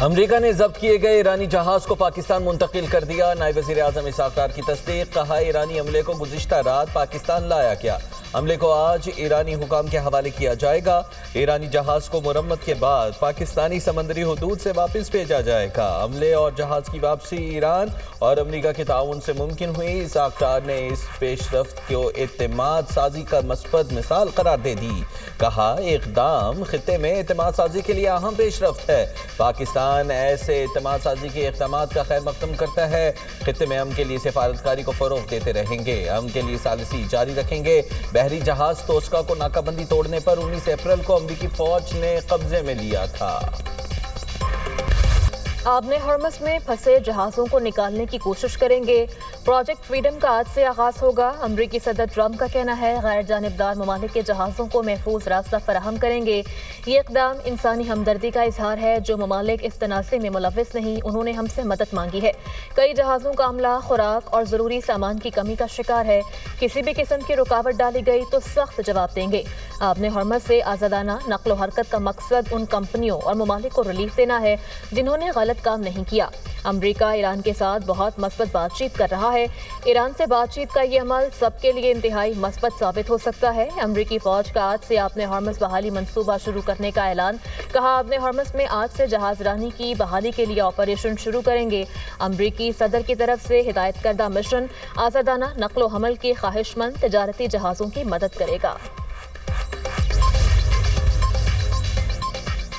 امریکہ نے ضبط کیے گئے ایرانی جہاز کو پاکستان منتقل کر دیا۔ نائب وزیر اعظم اسحاق ڈار کی تصدیق۔ کہا ایرانی عملے کو گزشتہ رات پاکستان لایا گیا۔ عملے کو آج ایرانی حکام کے حوالے کیا جائے گا۔ ایرانی جہاز کو مرمت کے بعد پاکستانی سمندری حدود سے واپس بھیجا جائے گا۔ عملے اور جہاز کی واپسی ایران اور امریکہ کے تعاون سے ممکن ہوئی۔ اسحاق ڈار نے اس پیش رفت کو اعتماد سازی کا مثبت مثال قرار دے دی۔ کہا اقدام خطے میں اعتماد سازی کے لیے اہم پیش رفت ہے۔ پاکستان ایسے اعتماد سازی کے اقدامات کا خیر مقدم کرتا ہے۔ خطے میں امن کے لیے سفارتکاری کو فروغ دیتے رہیں گے۔ امن کے لیے ثالثی جاری رکھیں گے۔ بحری جہاز توسکا کو ناکہ بندی توڑنے پر 19 اپریل کو امریکی فوج نے قبضے میں لیا تھا۔ آبِ ہرمز میں پھنسے جہازوں کو نکالنے کی کوشش کریں گے۔ پروجیکٹ فریڈم کا آج سے آغاز ہوگا۔ امریکی صدر ٹرمپ کا کہنا ہے غیر جانبدار ممالک کے جہازوں کو محفوظ راستہ فراہم کریں گے۔ یہ اقدام انسانی ہمدردی کا اظہار ہے۔ جو ممالک اس تنازع میں ملوث نہیں انہوں نے ہم سے مدد مانگی ہے۔ کئی جہازوں کا عملہ خوراک اور ضروری سامان کی کمی کا شکار ہے۔ کسی بھی قسم کی رکاوٹ ڈالی گئی تو سخت جواب دیں گے۔ آبِ ہرمز سے آزادانہ نقل و حرکت کا مقصد ان کمپنیوں اور ممالک کو ریلیف دینا ہے جنہوں نے غلط کام نہیں کیا۔ امریکہ ایران کے ساتھ بہت مثبت بات چیت کر رہا ہے۔ ایران سے بات چیت کا یہ عمل سب کے لیے انتہائی مثبت ثابت ہو سکتا ہے۔ امریکی فوج کا آج سے آبِ ہرمز بحالی منصوبہ شروع کرنے کا اعلان۔ کہا آبِ ہرمز میں آج سے جہاز رانی کی بحالی کے لیے آپریشن شروع کریں گے۔ امریکی صدر کی طرف سے ہدایت کردہ مشن آزادانہ نقل و حمل کے خواہش مند تجارتی جہازوں کی مدد کرے گا۔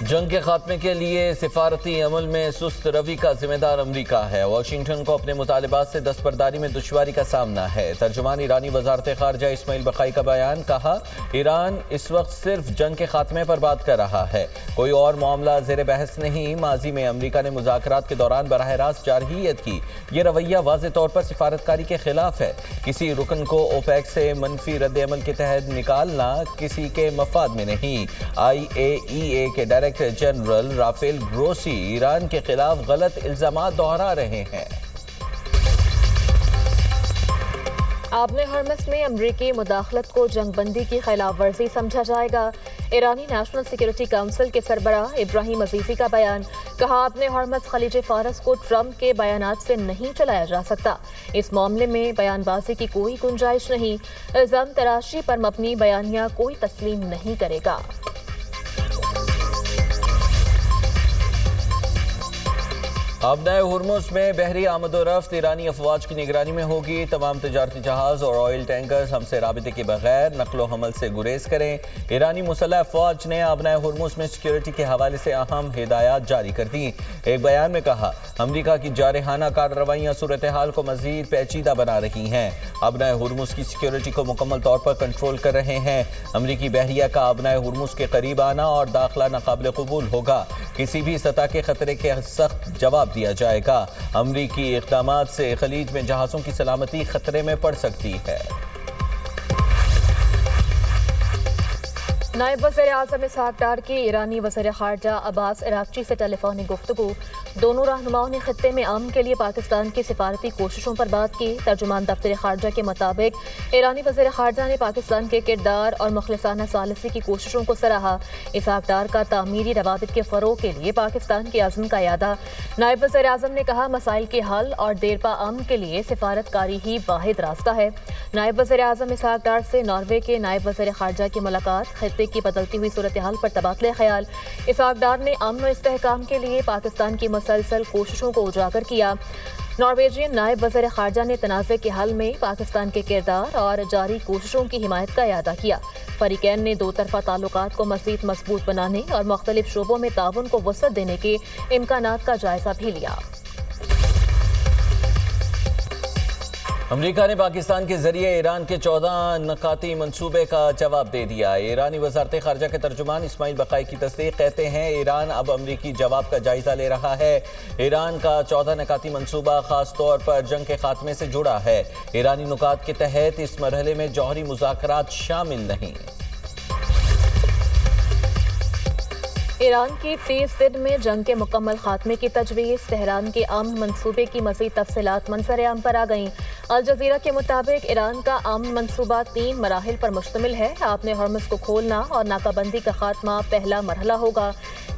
جنگ کے خاتمے کے لیے سفارتی عمل میں سست روی کا ذمہ دار امریکہ ہے۔ واشنگٹن کو اپنے مطالبات سے دستبرداری میں دشواری کا سامنا ہے۔ ترجمان ایرانی وزارت خارجہ اسماعیل بقائی کا بیان۔ کہا ایران اس وقت صرف جنگ کے خاتمے پر بات کر رہا ہے، کوئی اور معاملہ زیر بحث نہیں۔ ماضی میں امریکہ نے مذاکرات کے دوران براہ راست جارحیت کی۔ یہ رویہ واضح طور پر سفارتکاری کے خلاف ہے۔ کسی رکن کو اوپیک سے منفی رد عمل کے تحت نکالنا کسی کے مفاد میں نہیں۔ IAEA کے director general Rafael Grossi Iran کے خلاف غلط الزامات دہرا رہے ہیں۔ آبِ ہرمز میں امریکی مداخلت کو جنگ بندی کی خلاف ورزی سمجھا جائے گا۔ ایرانی نیشنل سیکیورٹی کونسل کے سربراہ ابراہیم عزیزی کا بیان۔ کہا آبِ ہرمز خلیج فارس کو ٹرمپ کے بیانات سے نہیں چلایا جا سکتا۔ اس معاملے میں بیان بازی کی کوئی گنجائش نہیں۔ الزام تراشی پر مبنی بیانیہ کوئی تسلیم نہیں کرے گا۔ آبِ ہرمز میں بحری آمد و رفت ایرانی افواج کی نگرانی میں ہوگی۔ تمام تجارتی جہاز اور آئل ٹینکرز ہم سے رابطے کے بغیر نقل و حمل سے گریز کریں۔ ایرانی مسلح افواج نے آبِ ہرمز میں سیکیورٹی کے حوالے سے اہم ہدایات جاری کر دی۔ ایک بیان میں کہا امریکہ کی جارحانہ کارروائیاں صورتحال کو مزید پیچیدہ بنا رہی ہیں۔ آبِ ہرمز کی سیکیورٹی کو مکمل طور پر کنٹرول کر رہے ہیں۔ امریکی بحریہ کا آبِ ہرمز کے قریب آنا اور داخلہ ناقابل قبول ہوگا۔ کسی بھی سطح کے خطرے کے سخت جواب دیا جائے گا۔ امریکی اقدامات سے خلیج میں جہازوں کی سلامتی خطرے میں پڑ سکتی ہے۔ نائب وزیر اعظم اسحاق ڈار کی ایرانی وزیر خارجہ عباس عراقچی سے ٹیلی فونک گفتگو۔ دونوں رہنماؤں نے خطے میں امن کے لیے پاکستان کی سفارتی کوششوں پر بات کی۔ ترجمان دفتر خارجہ کے مطابق ایرانی وزیر خارجہ نے پاکستان کے کردار اور مخلصانہ ثالثی کی کوششوں کو سراہا۔ اسحاق ڈار کا تعمیری روابط کے فروغ کے لیے پاکستان کے عزم کا اعادہ۔ نائب وزیر اعظم نے کہا مسائل کے حل اور دیرپا امن کے لیے سفارتکاری ہی واحد راستہ ہے۔ نائب وزیر اعظم اسحاق ڈار سے ناروے کے نائب وزیر خارجہ کی ملاقات۔ خطے کی بدلتی ہوئی صورتحال پر تبادلہ خیال۔ اسحاق ڈار نے امن و استحکام کے لیے پاکستان کی مسلسل کوششوں کو اجاگر کیا۔ نارویجین نائب وزیر خارجہ نے تنازع کے حل میں پاکستان کے کردار اور جاری کوششوں کی حمایت کا اعادہ کیا۔ فریقین نے دو طرفہ تعلقات کو مزید مضبوط بنانے اور مختلف شعبوں میں تعاون کو وسعت دینے کے امکانات کا جائزہ بھی لیا۔ امریکہ نے پاکستان کے ذریعے ایران کے 14 نکاتی منصوبے کا جواب دے دیا۔ ایرانی وزارت خارجہ کے ترجمان اسماعیل بقائی کی تصدیق۔ کہتے ہیں ایران اب امریکی جواب کا جائزہ لے رہا ہے۔ ایران کا 14 نکاتی منصوبہ خاص طور پر جنگ کے خاتمے سے جڑا ہے۔ ایرانی نکات کے تحت اس مرحلے میں جوہری مذاکرات شامل نہیں۔ ایران کی 30 دن میں جنگ کے مکمل خاتمے کی تجویز۔ تہران کے امن منصوبے کی مزید تفصیلات منظر عام پر آ گئیں۔ الجزیرہ کے مطابق ایران کا امن منصوبہ 3 مراحل پر مشتمل ہے۔ آبِ ہرمز کو کھولنا اور ناکہ بندی کا خاتمہ پہلا مرحلہ ہوگا۔